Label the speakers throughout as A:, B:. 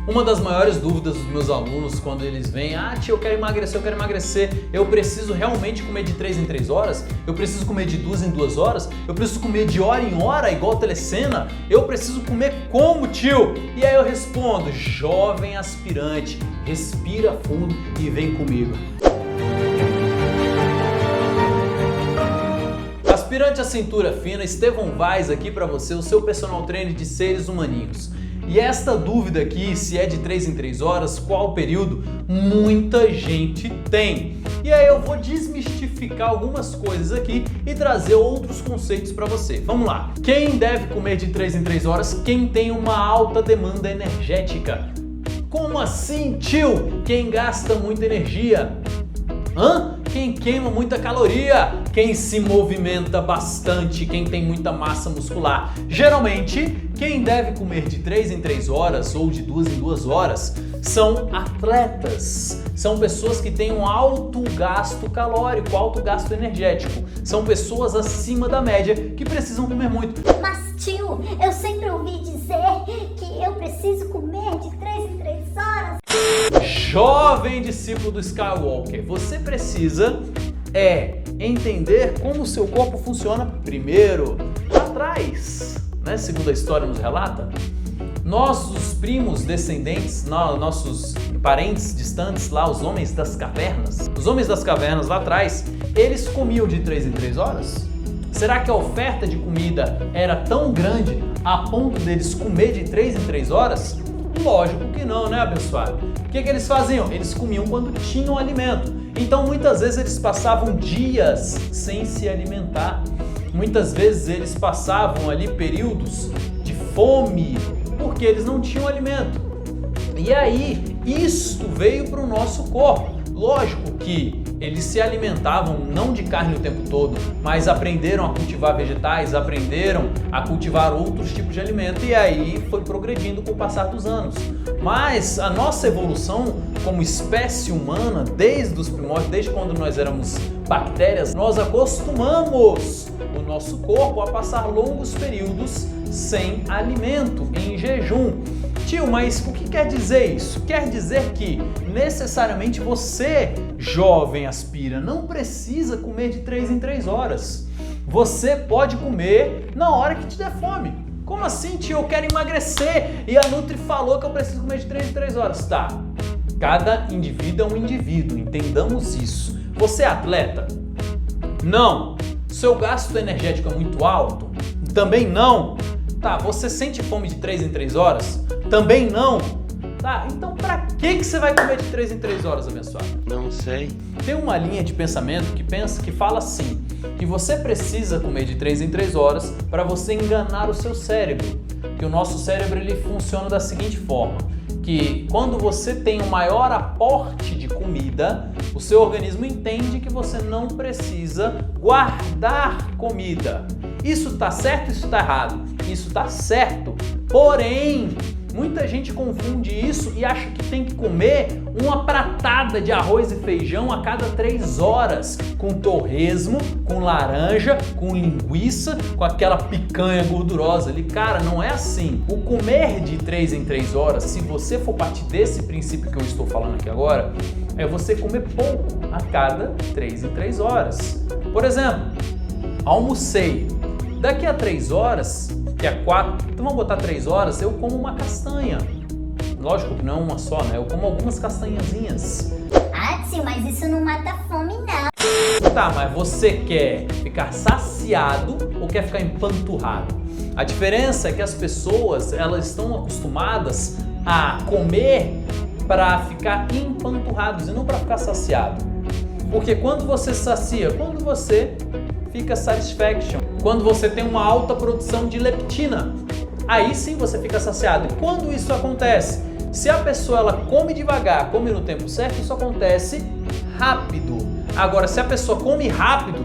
A: Uma das maiores dúvidas dos meus alunos quando eles vêm, tio, eu quero emagrecer, eu preciso realmente comer de 3 em 3 horas? Eu preciso comer de 2 em 2 horas? Eu preciso comer de hora em hora, igual telecena? Eu preciso comer como, tio? E aí eu respondo, jovem aspirante, respira fundo e vem comigo. Aspirante à cintura fina, Estevão Vaz aqui para você, o seu personal trainer de seres humaninhos. E esta dúvida aqui, se é de 3 em 3 horas, qual período, muita gente tem. E aí eu vou desmistificar algumas coisas aqui e trazer outros conceitos para você. Vamos lá. Quem deve comer de 3 em 3 horas? Quem tem uma alta demanda energética. Como assim, tio? Quem gasta muita energia? Quem queima muita caloria, quem se movimenta bastante, quem tem muita massa muscular. Geralmente, quem deve comer de 3 em 3 horas ou de 2 em 2 horas são atletas, são pessoas que têm um alto gasto calórico, alto gasto energético, são pessoas acima da média que precisam comer muito.
B: Mas tio, eu sempre ouvi dizer que eu preciso comer de 3 em 3 horas.
A: Jovem discípulo do Skywalker, você precisa entender como o seu corpo funciona primeiro. Lá atrás, segundo a história nos relata, nossos primos descendentes, nossos parentes distantes lá, os homens das cavernas lá atrás, eles comiam de 3 em 3 horas? Será que a oferta de comida era tão grande a ponto deles comer de 3 em 3 horas? Lógico que não, né, abençoado? O que eles faziam? Eles comiam quando tinham alimento. Então, muitas vezes eles passavam dias sem se alimentar. Muitas vezes eles passavam ali períodos de fome, porque eles não tinham alimento. E aí, isto veio para o nosso corpo. Lógico que eles se alimentavam não de carne o tempo todo, mas aprenderam a cultivar vegetais, aprenderam a cultivar outros tipos de alimento e aí foi progredindo com o passar dos anos. Mas a nossa evolução como espécie humana, desde os primórdios, desde quando nós éramos bactérias, nós acostumamos o nosso corpo a passar longos períodos sem alimento, em jejum. Tio, mas o que quer dizer isso? Quer dizer que necessariamente você, jovem aspira, não precisa comer de 3 em 3 horas. Você pode comer na hora que te der fome. Como assim, tio? Eu quero emagrecer e a Nutri falou que eu preciso comer de 3 em 3 horas. Tá, cada indivíduo é um indivíduo, entendamos isso. Você é atleta? Não. Seu gasto energético é muito alto? Também não. Tá, você sente fome de 3 em 3 horas? Também não. Tá, então pra que você vai comer de 3 em 3 horas, abençoado?
C: Não sei.
A: Tem uma linha de pensamento que fala assim, que você precisa comer de 3 em 3 horas para você enganar o seu cérebro. Que o nosso cérebro ele funciona da seguinte forma, que quando você tem um maior aporte de comida, o seu organismo entende que você não precisa guardar comida. Isso tá certo ou isso tá errado? Isso tá certo, porém, muita gente confunde isso e acha que tem que comer uma pratada de arroz e feijão a cada 3 horas, com torresmo, com laranja, com linguiça, com aquela picanha gordurosa ali. Cara, não é assim. O comer de 3 em 3 horas, se você for partir desse princípio que eu estou falando aqui agora, é você comer pouco a cada 3 em 3 horas. Por exemplo, almocei. Daqui a 3 horas, que é 4, então vamos botar 3 horas, eu como uma castanha. Lógico que não uma só, né? Eu como algumas castanhazinhas.
B: Tio, mas isso não mata a fome, não.
A: Tá, mas você quer ficar saciado ou quer ficar empanturrado? A diferença é que as pessoas, elas estão acostumadas a comer para ficar empanturrados e não para ficar saciado. Porque quando você sacia, quando você fica satisfaction, quando você tem uma alta produção de leptina, aí sim você fica saciado. E quando isso acontece? Se a pessoa ela come devagar, come no tempo certo, isso acontece rápido. Agora, se a pessoa come rápido,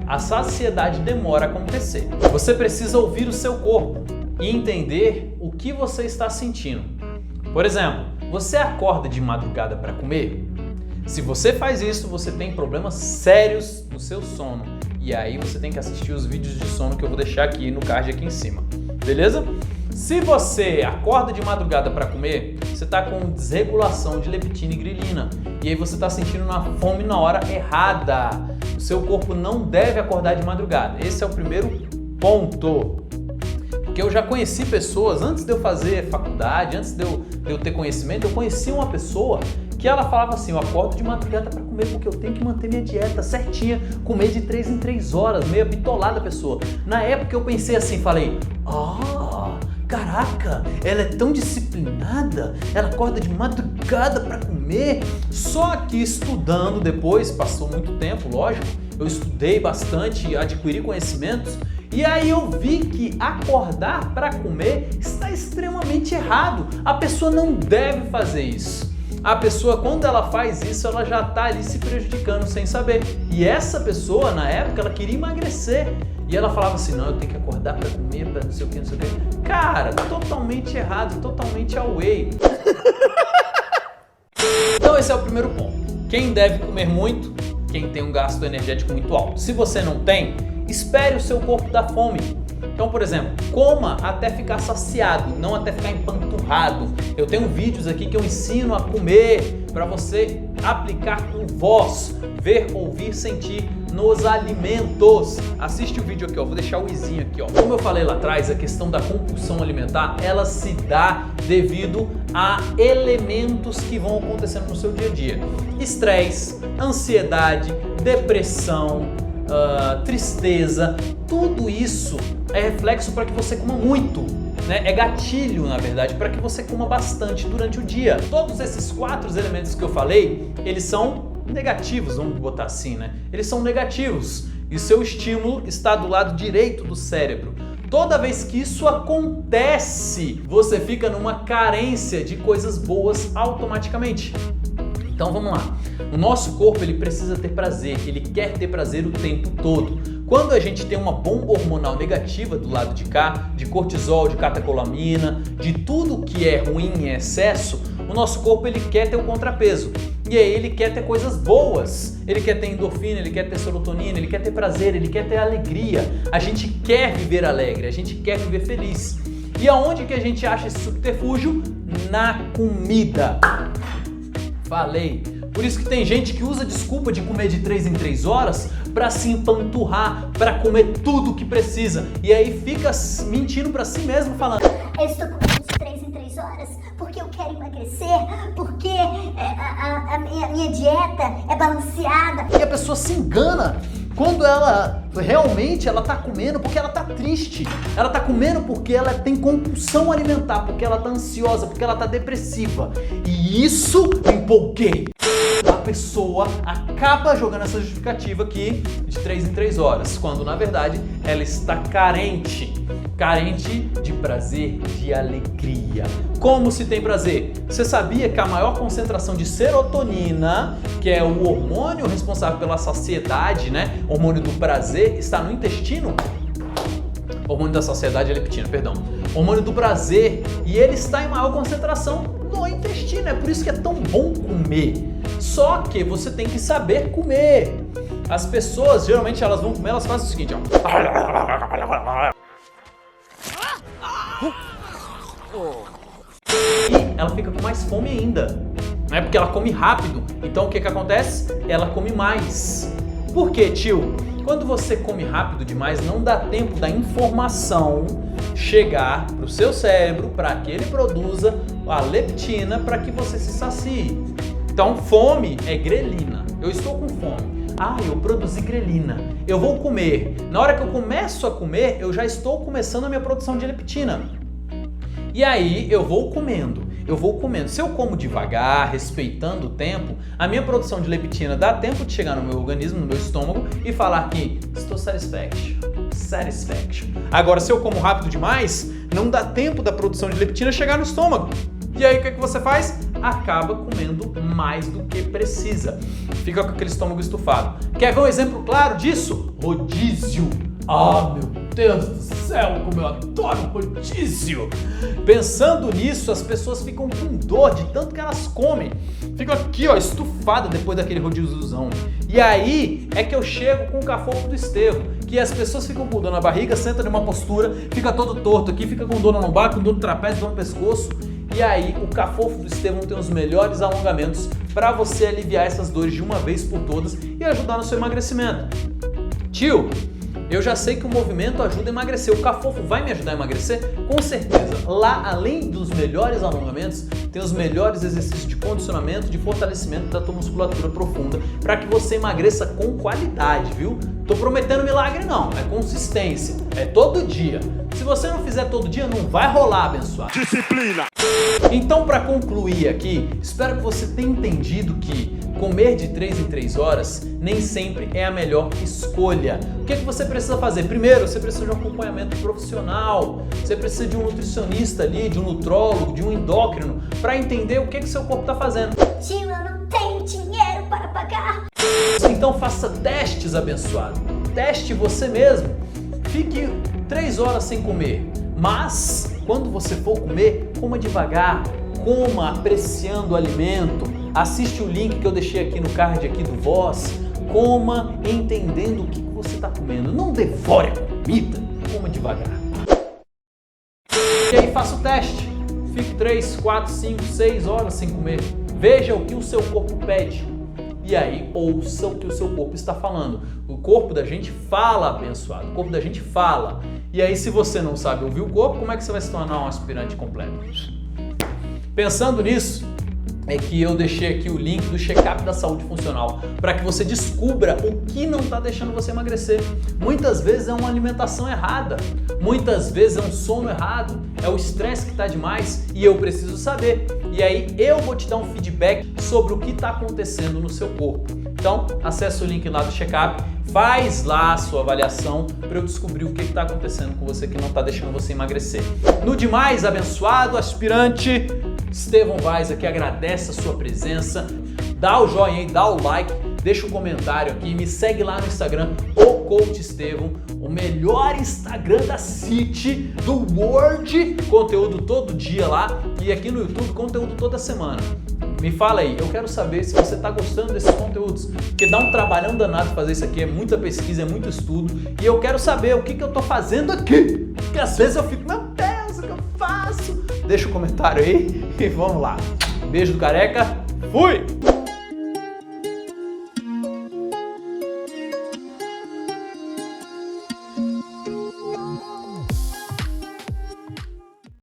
A: a saciedade demora a acontecer. Você precisa ouvir o seu corpo e entender o que você está sentindo. Por exemplo, você acorda de madrugada para comer? Se você faz isso, você tem problemas sérios no seu sono. E aí você tem que assistir os vídeos de sono que eu vou deixar aqui no card aqui em cima. Beleza? Se você acorda de madrugada para comer, você está com desregulação de leptina e grelina. E aí você está sentindo uma fome na hora errada. O seu corpo não deve acordar de madrugada. Esse é o primeiro ponto. Porque eu já conheci pessoas, antes de eu fazer faculdade, antes de eu ter conhecimento, eu conheci uma pessoa que ela falava assim, eu acordo de madrugada para comer porque eu tenho que manter minha dieta certinha, comer de 3 em 3 horas, meio bitolada a pessoa. Na época eu pensei assim, falei, caraca, ela é tão disciplinada, ela acorda de madrugada para comer. Só que estudando depois, passou muito tempo, lógico, eu estudei bastante, adquiri conhecimentos, e aí eu vi que acordar para comer está extremamente errado. A pessoa não deve fazer isso. A pessoa, quando ela faz isso, ela já está ali se prejudicando sem saber. E essa pessoa, na época, ela queria emagrecer. E ela falava assim, não, eu tenho que acordar para comer, para não sei o que, não sei o que. Cara, totalmente errado, totalmente away. Então esse é o primeiro ponto. Quem deve comer muito? Quem tem um gasto energético muito alto. Se você não tem, espere o seu corpo dar fome. Então, por exemplo, coma até ficar saciado, não até ficar empanturrado. Eu tenho vídeos aqui que eu ensino a comer para você aplicar com voz, ver, ouvir, sentir nos alimentos. Assiste o vídeo aqui, ó. Vou deixar o izinho aqui, ó. Como eu falei lá atrás, a questão da compulsão alimentar, ela se dá devido a elementos que vão acontecendo no seu dia a dia. Estresse, ansiedade, depressão, tristeza, tudo isso é reflexo para que você coma muito, né? É gatilho, na verdade, para que você coma bastante durante o dia. Todos esses 4 elementos que eu falei, eles são negativos, vamos botar assim, né? Eles são negativos e seu estímulo está do lado direito do cérebro. Toda vez que isso acontece, você fica numa carência de coisas boas automaticamente. Então vamos lá. O nosso corpo ele precisa ter prazer, ele quer ter prazer o tempo todo. Quando a gente tem uma bomba hormonal negativa do lado de cá, de cortisol, de catecolamina, de tudo que é ruim em excesso, o nosso corpo ele quer ter o contrapeso. E aí ele quer ter coisas boas, ele quer ter endorfina, ele quer ter serotonina, ele quer ter prazer, ele quer ter alegria. A gente quer viver alegre, a gente quer viver feliz. E aonde que a gente acha esse subterfúgio? Na comida. Falei. Por isso que tem gente que usa desculpa de comer de 3 em 3 horas para se empanturrar, para comer tudo que precisa. E aí fica mentindo para si mesmo falando,
B: eu estou comendo de 3 em 3 horas porque eu quero emagrecer, porque a minha dieta é balanceada.
A: E a pessoa se engana quando ela realmente tá comendo porque ela tá triste. Ela tá comendo porque ela tem compulsão alimentar, porque ela tá ansiosa, porque ela tá depressiva. E isso me empolguei. A pessoa acaba jogando essa justificativa aqui de 3 em 3 horas, quando na verdade ela está carente de prazer, de alegria. Como se tem prazer? Você sabia que a maior concentração de serotonina, que é o hormônio responsável pela saciedade, né? Hormônio do prazer, está no intestino? Hormônio da saciedade é leptina, perdão. Hormônio do prazer, e ele está em maior concentração no intestino. É por isso que é tão bom comer. Só que você tem que saber comer. As pessoas, geralmente, elas vão comer, elas fazem o seguinte, ó. E ela fica com mais fome ainda, né? Porque ela come rápido. Então o que acontece? Ela come mais. Por quê, tio? Quando você come rápido demais, não dá tempo da informação chegar para o seu cérebro, para que ele produza a leptina para que você se sacie. Então fome é grelina. Eu estou com fome. Eu produzi grelina. Eu vou comer. Na hora que eu começo a comer, eu já estou começando a minha produção de leptina. E aí eu vou comendo. Se eu como devagar, respeitando o tempo, a minha produção de leptina dá tempo de chegar no meu organismo, no meu estômago e falar que estou satisfaction. Agora, se eu como rápido demais, não dá tempo da produção de leptina chegar no estômago. E aí o que você faz? Acaba comendo mais do que precisa. Fica com aquele estômago estufado. Quer ver um exemplo claro disso? Rodízio. Meu Deus do céu, como eu adoro rodízio! Pensando nisso, as pessoas ficam com dor de tanto que elas comem. Ficam aqui, ó, estufada depois daquele rodíziozão. E aí é que eu chego com o cafofo do Estevão, que as pessoas ficam com dor na barriga, sentam numa postura, fica todo torto aqui, fica com dor na lombar, com dor no trapézio, dor no pescoço. E aí o cafofo do Estevão tem os melhores alongamentos para você aliviar essas dores de uma vez por todas e ajudar no seu emagrecimento. Tio, eu já sei que o movimento ajuda a emagrecer. O cafofo vai me ajudar a emagrecer? Com certeza. Lá, além dos melhores alongamentos, tem os melhores exercícios de condicionamento, de fortalecimento da tua musculatura profunda, para que você emagreça com qualidade, viu? Tô prometendo milagre não, é consistência, é todo dia. Se você não fizer todo dia, não vai rolar, abençoado.
C: Disciplina!
A: Então, para concluir aqui, espero que você tenha entendido que comer de 3 em 3 horas nem sempre é a melhor escolha. O que você precisa fazer? Primeiro, você precisa de um acompanhamento profissional, você precisa de um nutricionista ali, de um nutrólogo, de um endócrino, para entender o que seu corpo está fazendo.
B: Tio, eu não tenho dinheiro para pagar.
A: Então faça testes, abençoado. Teste você mesmo. Fique 3 horas sem comer, mas quando você for comer, coma devagar, coma apreciando o alimento. Assiste o link que eu deixei aqui no card aqui do Voz. Coma entendendo o que você está comendo. Não devore a comida, coma devagar. E aí faça o teste. Fique 3, 4, 5, 6 horas sem comer. Veja o que o seu corpo pede. E aí ouça o que o seu corpo está falando. O corpo da gente fala, abençoado. O corpo da gente fala. E aí se você não sabe ouvir o corpo, como é que você vai se tornar um aspirante completo? Pensando nisso, é que eu deixei aqui o link do check-up da saúde funcional para que você descubra o que não está deixando você emagrecer. Muitas vezes é uma alimentação errada, muitas vezes é um sono errado, é o estresse que está demais e eu preciso saber. E aí eu vou te dar um feedback sobre o que está acontecendo no seu corpo. Então acesse o link lá do check-up, faz lá a sua avaliação para eu descobrir o que está acontecendo com você que não está deixando você emagrecer. No demais, abençoado aspirante, Estevão Vaz aqui agradece a sua presença, dá o joinha aí, dá o like, deixa um comentário aqui, me segue lá no Instagram, o Coach Estevão, o melhor Instagram da City, do World, conteúdo todo dia lá e aqui no YouTube conteúdo toda semana. Me fala aí, eu quero saber se você está gostando desses conteúdos, porque dá um trabalhão danado fazer isso aqui, é muita pesquisa, é muito estudo e eu quero saber o que eu estou fazendo aqui, porque às vezes eu fico, meu Deus, o que eu faço? Deixa um comentário aí e vamos lá. Beijo do careca, fui!